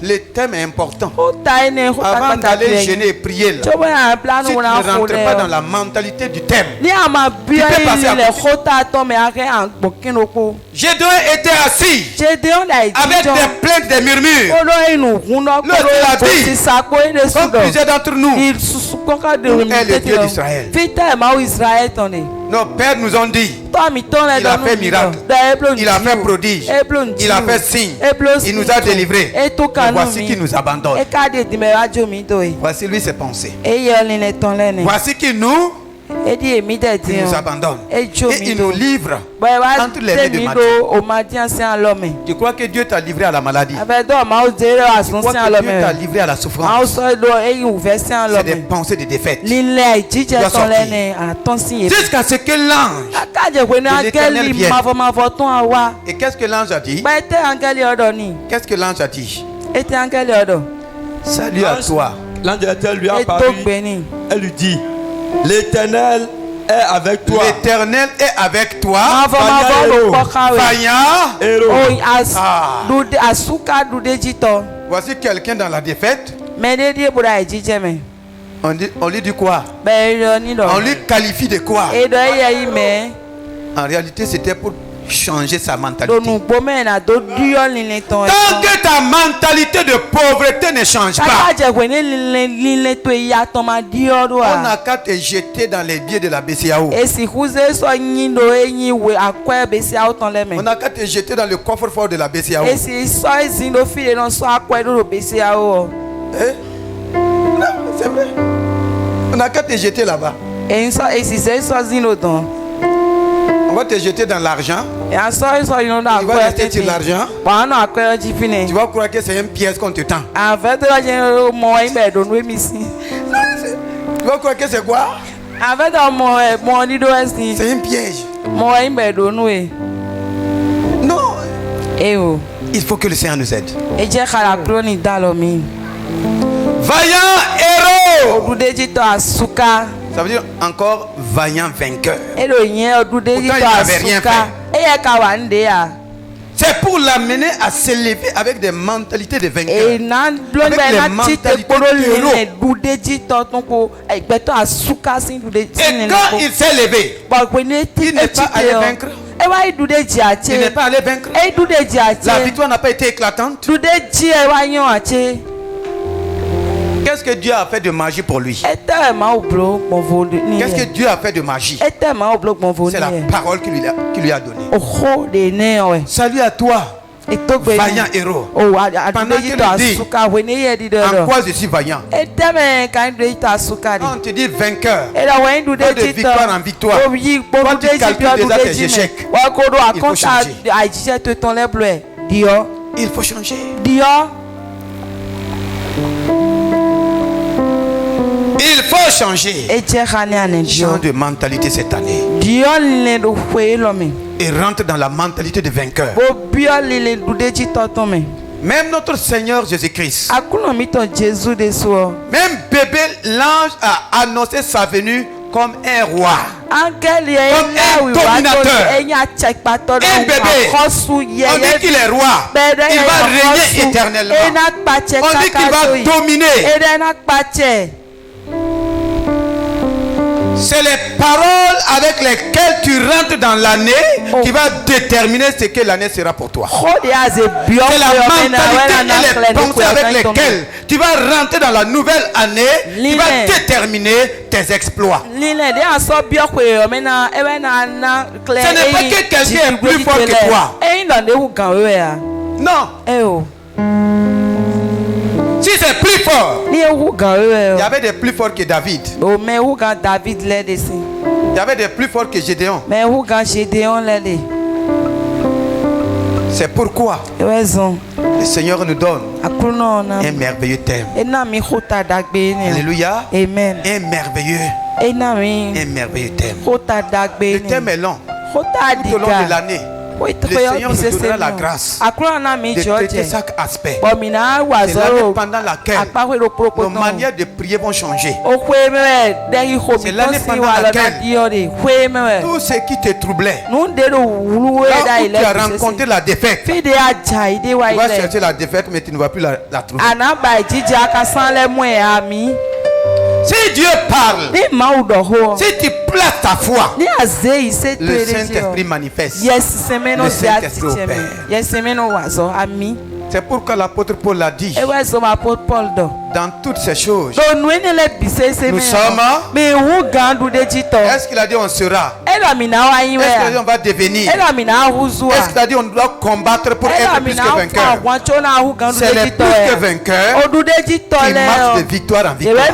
Le thème est important. Avant d'aller jeûner et prier, là, si tu ne rentres pas dans la mentalité du thème, tu peux passer à côté. Gédéon était assis avec des plaintes, des murmures. L'autre l'a dit, comme plusieurs d'entre nous, est le Dieu d'Israël. Nos pères nous ont dit. Il a fait miracle. Il a fait prodige. Il a fait signe. Il nous a délivrés. Voici qui nous abandonne. Voici lui ses pensées. Voici qui nous abandonne. Et il nous livre entre les mains de Matthieu. Tu crois que Dieu t'a livré à la maladie? Tu crois que Dieu t'a livré à la souffrance? C'est des pensées de défaite. Jusqu'à ce que l'ange de l'Éternel vienne. Et qu'est-ce que l'ange a dit? Qu'est-ce que l'ange a dit? Salut à toi. L'ange de l'Éternel lui a parlé. Elle lui dit: L'Éternel est avec toi. L'Éternel est avec toi. Voici quelqu'un dans la défaite. On lui dit quoi? On lui qualifie de quoi? En réalité, c'était pour changer sa mentalité. Tant que ta mentalité de pauvreté ne change pas, on n'a qu'à te jeter dans les biais de la BCAO. On n'a qu'à te jeter dans le coffre-fort de la BCAO. C'est vrai. On n'a qu'à te jeter là-bas. On va te jeter dans l'argent. Tu vas rester sur l'argent. Tu vas croire que c'est une pièce qu'on te tend. Tu vas croire que c'est quoi? C'est un piège. Non. Il faut que le Seigneur nous aide. Vaillant héros. Ça veut dire encore vaillant vainqueur. Pourtant, il n'avait rien fait. C'est pour l'amener à s'élever avec des mentalités de vainqueur. Avec les mentalités de Et quand il s'est levé, il n'est pas allé vaincre. Il n'est pas allé vaincre. La victoire n'a pas été éclatante. Qu'est-ce que Dieu a fait de magie pour lui? Qu'est-ce que Dieu a fait de magie? C'est la parole qu'il lui a donnée. Salut à toi, vaillant héros. Pendant qu'il dit en quoi je suis vaillant, on te dit vainqueur. Pas de victoire en victoire. Quand tu calcules déjà tes échecs, il faut changer. Il faut changer. Il faut changer. Change de mentalité cette année. Et rentre dans la mentalité de vainqueur. Même notre Seigneur Jésus-Christ, même bébé, l'ange a annoncé sa venue comme un roi, comme un dominateur. Un bébé, on dit qu'il est roi, il va régner éternellement. On dit qu'il va dominer. C'est les paroles avec lesquelles tu rentres dans l'année qui va déterminer ce que l'année sera pour toi. C'est la mentalité et les pensées avec lesquelles tu vas rentrer dans la nouvelle année qui va déterminer tes exploits. Ce n'est pas que quelqu'un est plus fort que toi. Non. Si c'est plus fort, il y avait des plus forts que David. Il y avait des plus forts que Gédéon. C'est pourquoi le Seigneur nous donne un merveilleux thème. Alléluia. Amen. Un merveilleux thème. Le thème est long. Tout au long de l'année, le Seigneur nous donnera la grâce de traiter chaque aspect. C'est l'année pendant laquelle nos manières de prier vont changer. C'est l'année pendant laquelle tout ce qui te troublait, là où tu as rencontré la défaite, tu vas chercher la défaite mais tu ne vas plus la trouver. Si Dieu parle, si tu places ta foi, le Saint-Esprit manifeste. Le Saint-Esprit opère. C'est pourquoi l'apôtre Paul a dit, dans toutes ces choses, nous sommes. Est-ce qu'il a dit on sera? Est-ce qu'il a dit on va devenir? Est-ce qu'il a dit on doit combattre pour être plus que vainqueur? C'est les plus que vainqueurs qui marchent de victoire en victoire.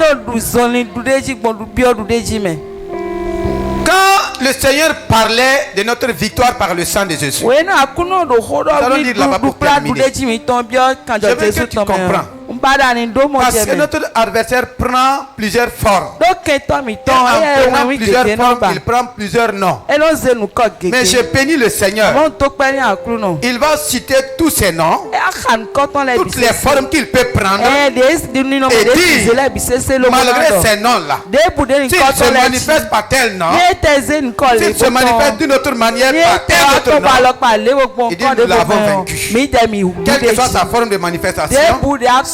Quand le Seigneur parlait de notre victoire par le sang de Jésus, nous allons lire là-bas pour terminer. Je veux que tu comprends. Parce que notre adversaire prend plusieurs formes. Et en prenant plusieurs formes, il prend plusieurs noms. Mais je bénis le Seigneur. Il va citer tous ces noms, toutes les formes qu'il peut prendre, et dire, malgré ces noms-là, s'il se manifeste par tel nom, s'il se manifeste d'une autre manière par tel autre nom, il dit nous l'avons vaincu. Quelle que soit sa forme de manifestation,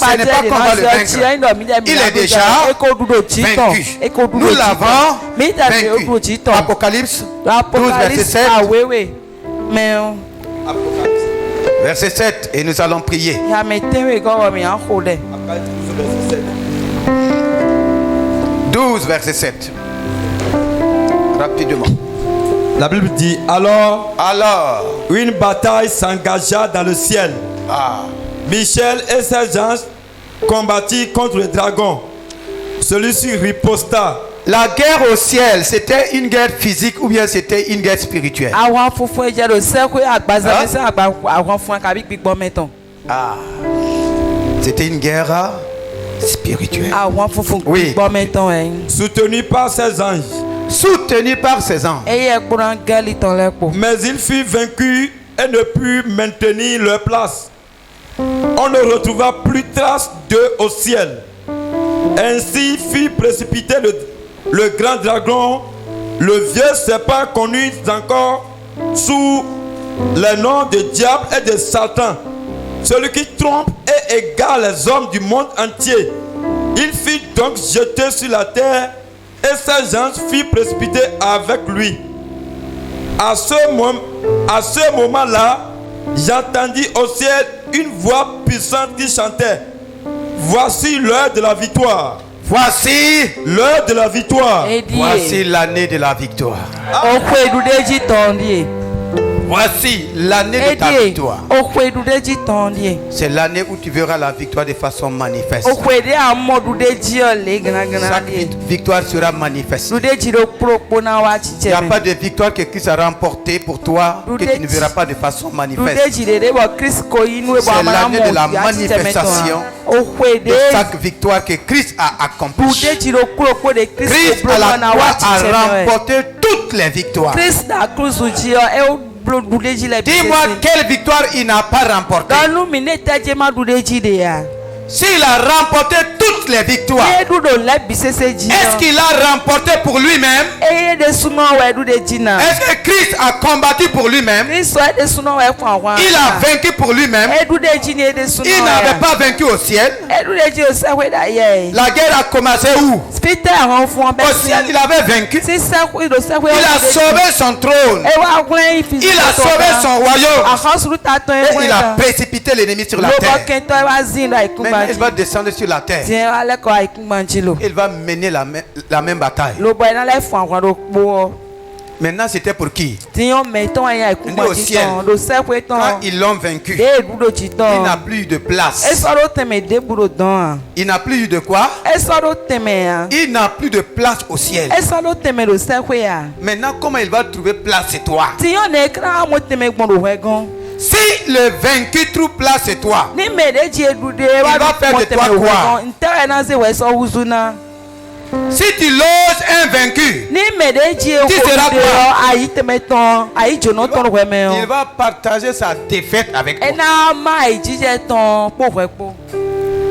ce n'est pas qu'on va le vaincre. Il est déjà vaincu. Nous l'avons vaincu. Apocalypse 12, verset 7. Verset 7. Et nous allons prier. 12, verset 7. Rapidement. La Bible dit alors une bataille s'engagea dans le ciel. Michel et ses anges combattirent contre le dragon. Celui-ci riposta. La guerre au ciel, c'était une guerre physique ou bien c'était une guerre spirituelle? C'était une guerre spirituelle. Oui. Soutenu par ses anges. Soutenu par ses anges. Mais ils furent vaincus et ne purent maintenir leur place. On ne retrouva plus trace d'eux au ciel. Ainsi fut précipité le grand dragon, le vieux serpent connu encore sous le nom de diable et de Satan, celui qui trompe et égare les hommes du monde entier. Il fut donc jeté sur la terre et ses anges furent précipités avec lui. À ce moment-là, j'entendis au ciel une voix puissante qui chantait: voici l'heure de la victoire. Voici l'heure de la victoire. Voici l'année de la victoire. Voici l'année de ta victoire. C'est l'année où tu verras la victoire de façon manifeste. Chaque victoire sera manifeste. Il n'y a pas de victoire que Christ a remportée pour toi que tu ne verras pas de façon manifeste. C'est l'année de la manifestation de chaque victoire que Christ a accomplie. Christ à la croix a remporté toutes les victoires. Dis-moi quelle victoire il n'a pas remportée. S'il a remporté toutes les victoires, est-ce qu'il a remporté pour lui-même? Est-ce que Christ a combattu pour lui-même? Il a vaincu pour lui-même. Il n'avait pas vaincu au ciel. La guerre a commencé où? Au ciel, il avait vaincu. Il a sauvé son trône. Il a sauvé son royaume. Et il a précipité l'ennemi sur la terre. Maintenant, il va descendre sur la terre. Il va mener la même bataille. Maintenant, c'était pour qui? Au ciel. Quand ils l'ont vaincu, il n'a plus eu de place. Il n'a plus eu de quoi? Il n'a plus de place au ciel. Maintenant, comment il va trouver place chez toi? Si le vaincu trouve place chez toi, il va faire de toi quoi? Si tu loges un vaincu, tu seras quoi? Il va partager sa défaite avec toi.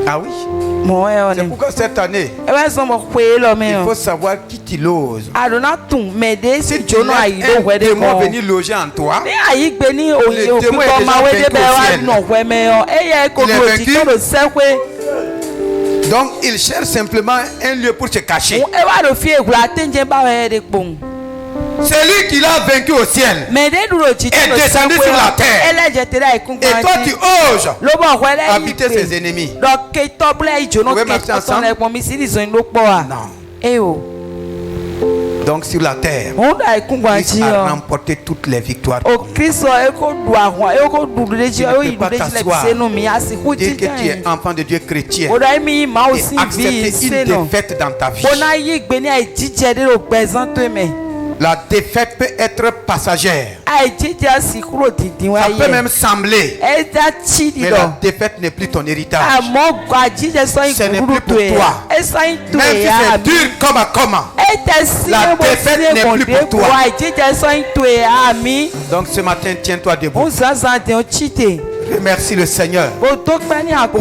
Ah oui? C'est pourquoi cette année, il faut savoir qui tu loges. Si tu laisses un démon venir loger en toi, le démon est déjà vaincu. Donc il cherche simplement un lieu pour se cacher. Celui qui l'a vaincu au ciel est descendu sur la terre. Et toi tu oses habiter ses ennemis. Vous pouvez marcher ensemble? Non. Donc sur la terre, Christ a remporté toutes les victoires. Christ Tu ne peux pas t'asseoir, dire que tu es enfant de Dieu chrétien et accepter une défaite dans ta vie. La défaite peut être passagère. Ça peut même sembler. Mais la défaite n'est plus ton héritage. Ce n'est plus pour toi. Même si c'est dur comme à comment, la défaite n'est plus pour toi. Donc ce matin, tiens-toi debout. Remercie le Seigneur pour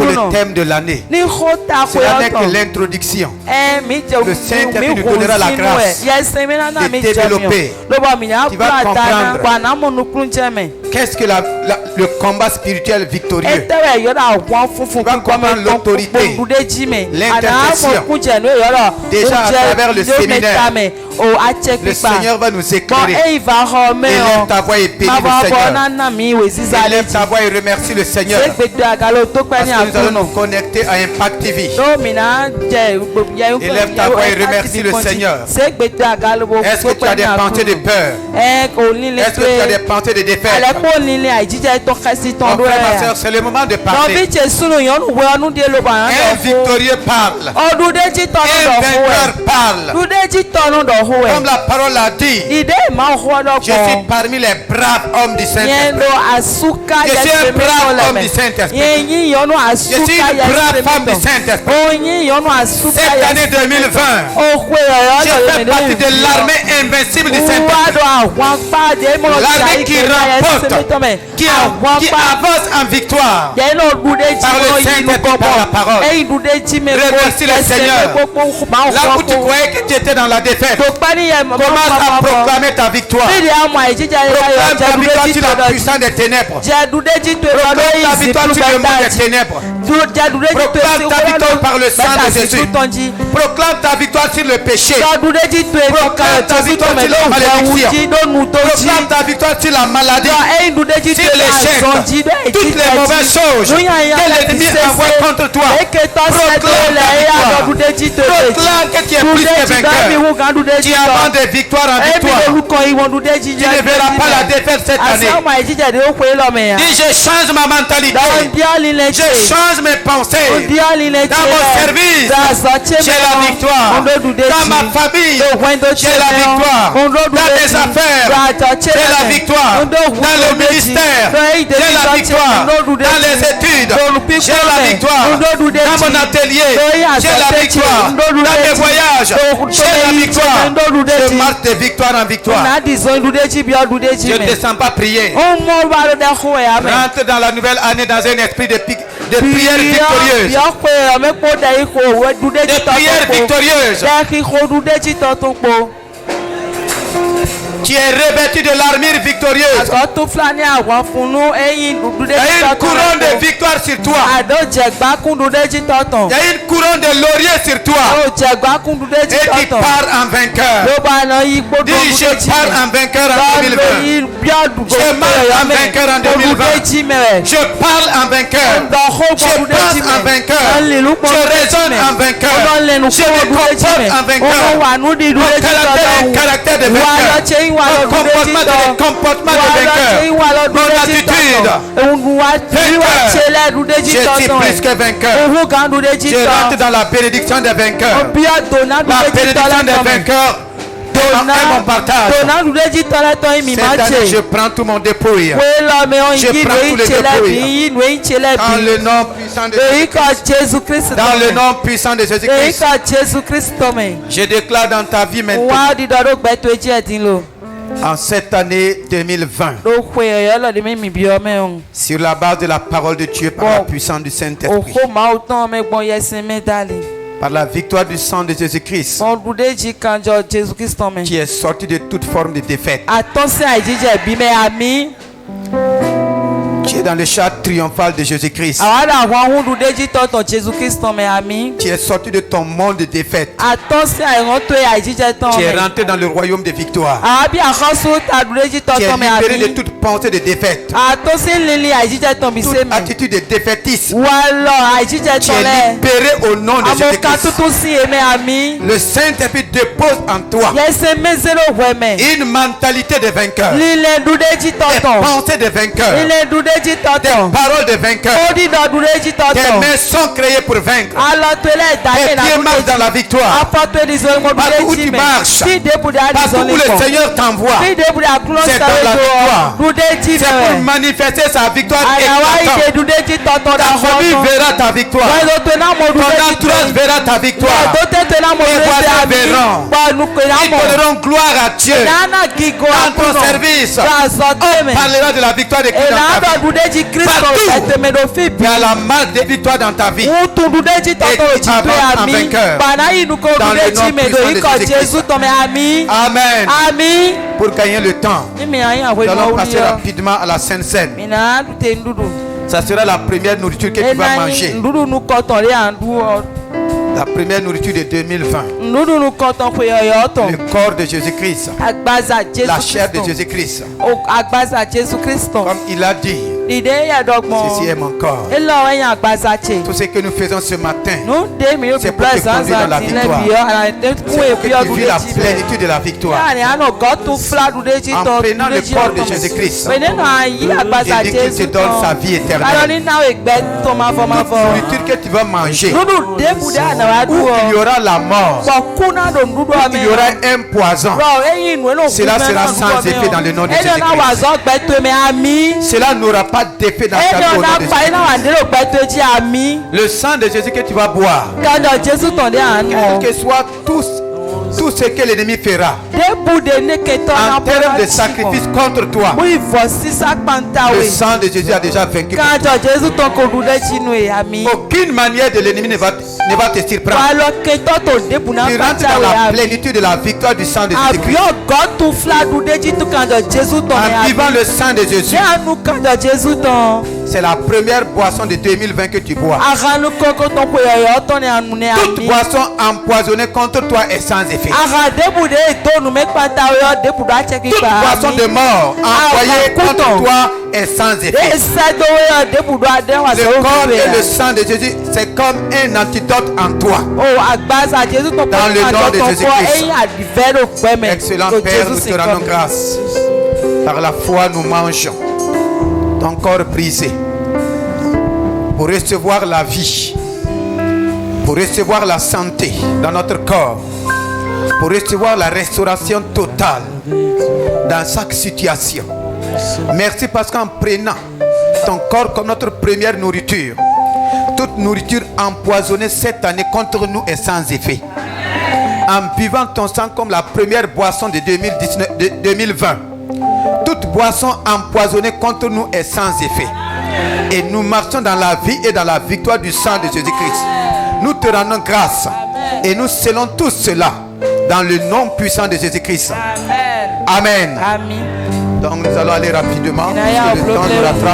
le thème de l'année. Cela n'est que l'introduction. Le Saint-Esprit nous donnera la grâce de développer. Tu vas comprendre qu'est-ce que le combat spirituel victorieux. Tu vas comprendre l'autorité, l'intercession. Déjà à travers le séminaire, le Seigneur va nous éclairer. Élève ta voix et bénis le Seigneur. Élève ta voix et remercie le Seigneur. Parce que nous allons nous connecter à Impact TV. Élève ta voix et remercie le Seigneur. Est-ce que tu as des pensées de peur? Est-ce que tu as des pensées de défaite? Mon frère, ma soeur, c'est le moment de parler. Un victorieux parle. Un vainqueur parle. Comme la parole l'a dit, je suis parmi les braves hommes du Saint-Esprit. Je suis un brave homme du Saint-Esprit. Je suis une brave femme du Saint-Esprit. Cette année 2020, je fais partie de l'armée invincible du Saint-Esprit. L'armée qui remporte, qui avance en victoire par le Saint-Esprit, par la parole. Remercie le Seigneur. Là où tu croyais que tu étais dans la défaite, commence à proclamer ta victoire. Proclame ta victoire sur la puissance des ténèbres. Proclame ta victoire sur le monde des ténèbres. Proclame ta victoire par le sang de Jésus. Proclame ta victoire sur le péché. Proclame ta victoire sur la malédiction. Proclame ta victoire sur la maladie, sur l'échec, toutes les mauvaises choses que l'ennemi envoie contre toi. Proclame ta victoire. Proclame que tu es plus que vainqueur. Tu avances de victoire en victoire. Tu ne verras pas la défaite cette année. Dis, je change ma mentalité. Je change mes pensées. Dans mon service, j'ai la victoire. Dans ma famille, j'ai la victoire. Dans mes affaires, j'ai la victoire. Dans le ministère, j'ai la victoire. Dans les études, j'ai la victoire. Dans mon atelier, j'ai la victoire. Dans mes voyages, j'ai la victoire. Je marche de victoire en victoire. Je ne descends pas prier. Rentre dans la nouvelle année dans un esprit de prière victorieuse. De prière victorieuse. Tu es revêtu de l'armure victorieuse. Il y a une couronne de victoire sur toi. Il y a une couronne de laurier sur toi. Et tu pars en vainqueur. Dis, je pars en vainqueur en 2020. Je marche en vainqueur en 2020. Je parle en vainqueur. Je pense en vainqueur. Je raisonne en vainqueur. Je me comporte en vainqueur. Mon caractère est un caractère de vainqueur. Mon comportement de vainqueur. Mon attitude vainqueur. Je suis plus que vainqueur. Je rentre dans la bénédiction des vainqueurs. La bénédiction des vainqueurs est mon partage. Cette année, je prends tout mon dépouille. Je prends tous les dépouilles. Dans le nom puissant de Jésus-Christ. Dans le nom puissant de Jésus-Christ. Je déclare dans ta vie maintenant, en cette année 2020, sur la base de la parole de Dieu par la puissance du Saint-Esprit, par la victoire du sang de Jésus-Christ, qui est sorti de toute forme de défaite. Tu es dans le char triomphal de Jésus-Christ. Tu es sorti de ton monde de défaite. Tu es rentré dans le royaume de victoire. Tu es libéré de toute pensée de défaite. Toute attitude de défaitisme. Tu es libéré au nom de Jésus-Christ. Le Saint-Esprit dépose en toi une mentalité de vainqueur. Des pensées de vainqueur. Des paroles de vainqueur. Tes mains sont créées pour vaincre. Tes pieds marchent dans la victoire. Partout où tu marches, partout où le Seigneur t'envoie, c'est dans la victoire. C'est pour manifester sa victoire éclatante. Ta famille verra ta victoire. Ton entourage verra ta victoire. Les voisins verront. Ils donneront gloire à Dieu. Dans ton service, on parlera de la victoire de Christ dans ta vie. Partout, il y a la marque de victoire dans ta vie. Et tu avances en vainqueur. Dans le nom puissant de Jésus-Christ. Amen. Pour gagner le temps, nous allons passer rapidement à la Sainte Seine. Ça sera la première nourriture que tu vas manger. La première nourriture de 2020. Le corps de Jésus-Christ. La chair de Jésus-Christ. Comme il a dit, ceci est mon corps. Tout ce que nous faisons ce matin, c'est pour te conduire dans la victoire. C'est pour que tu vis la plénitude de la victoire. En prenant le corps de Jésus-Christ, il dit qu'il te donne sa vie éternelle. Nourriture que tu vas manger, où il y aura la mort, où il y aura un poison, cela sera sans effet dans le nom de Jésus-Christ. Cela n'aura pas d'effet dans ta vie au nom de Jésus-Christ. Le sang de Jésus que tu vas boire, quel que soit tout ce que l'ennemi fera en termes de sacrifice contre toi, le sang de Jésus a déjà vaincu. Aucune manière de l'ennemi ne va te surprendre. Tu rentres dans la plénitude de la victoire du sang de Jésus-Christ. En vivant le sang de Jésus, c'est la première boisson de 2020 que tu bois. Toute boisson empoisonnée contre toi est sans effet. Toute boisson de mort envoyée contre toi est sans effet. Le corps et le sang de Jésus, c'est comme un antidote en toi. Dans le nom de Jésus-Christ. Excellent Père, nous te rendons grâce. Par la foi, nous mangeons ton corps brisé pour recevoir la vie, pour recevoir la santé dans notre corps, pour recevoir la restauration totale dans chaque situation. Merci parce qu'en prenant ton corps comme notre première nourriture, toute nourriture empoisonnée cette année contre nous est sans effet. En buvant ton sang comme la première boisson de 2020, toute boisson empoisonnée contre nous est sans effet. Et nous marchons dans la vie et dans la victoire du sang de Jésus-Christ. Nous te rendons grâce et nous scellons tout cela dans le nom puissant de Jésus-Christ. Amen. Donc nous allons aller rapidement. Le temps nous rattrape.